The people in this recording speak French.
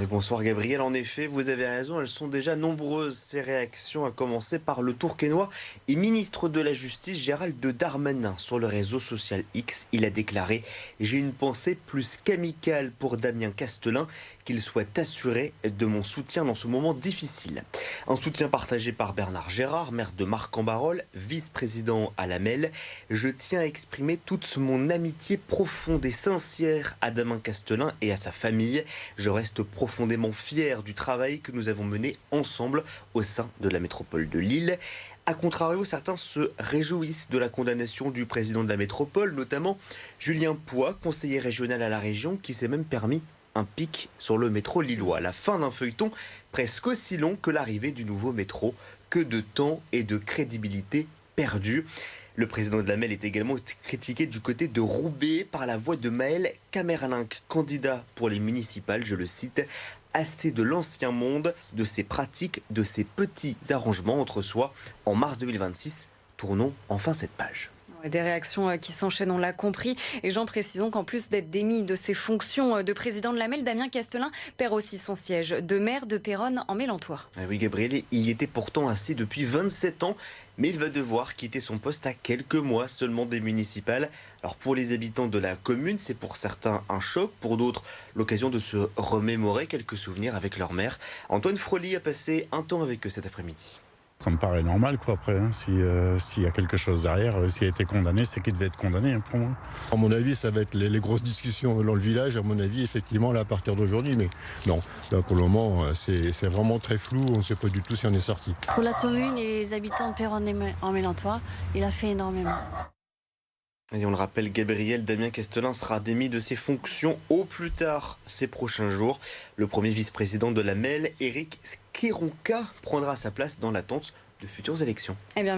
Et bonsoir Gabriel, en effet, vous avez raison, elles sont déjà nombreuses ces réactions, à commencer par le Tourquenois et ministre de la Justice Gérald Darmanin. Sur le réseau social X, il a déclaré: j'ai une pensée plus qu'amicale pour Damien Castelin, qu'il soit assuré de mon soutien dans ce moment difficile. Un soutien partagé par Bernard Gérard, maire de Marcq-en-Barœul, vice-président à la MEL. Je tiens à exprimer toute mon amitié profonde et sincère à Damien Castelin et à sa famille. Je reste profondément fier du travail que nous avons mené ensemble au sein de la métropole de Lille. A contrario, certains se réjouissent de la condamnation du président de la métropole, notamment Julien Poix, conseiller régional à la région, qui s'est même permis un pic sur le métro lillois. La fin d'un feuilleton presque aussi long que l'arrivée du nouveau métro. Que de temps et de crédibilité perdus. Le président de la MEL est également critiqué du côté de Roubaix par la voix de Maël Camerlinck, candidat pour les municipales, je le cite: assez de l'ancien monde, de ses pratiques, de ses petits arrangements entre soi. En mars 2026, tournons enfin cette page. Des réactions qui s'enchaînent, on l'a compris. Et Jean, précisons qu'en plus d'être démis de ses fonctions de président de la MEL, Damien Castelin perd aussi son siège de maire de Péronne en Mélantois. Ah oui, Gabriel, il y était pourtant assis depuis 27 ans, mais il va devoir quitter son poste à quelques mois seulement des municipales. Alors pour les habitants de la commune, c'est pour certains un choc, pour d'autres l'occasion de se remémorer quelques souvenirs avec leur maire. Antoine Froly a passé un temps avec eux cet après-midi. Ça me paraît normal, quoi, après. S'il y a quelque chose derrière, s'il a été condamné, c'est qu'il devait être condamné, hein, pour moi. À mon avis, ça va être les grosses discussions dans le village, à mon avis, effectivement, là, à partir d'aujourd'hui. Mais non, là, pour le moment, c'est vraiment très flou. On ne sait pas du tout si on est sorti. Pour la commune et les habitants de Péronne en Mélantois, il a fait énormément. Et on le rappelle, Gabriel, Damien Castelin sera démis de ses fonctions au plus tard ces prochains jours. Le premier vice-président de la MEL, Éric Skéronka, prendra sa place dans l'attente de futures élections. Eh bien,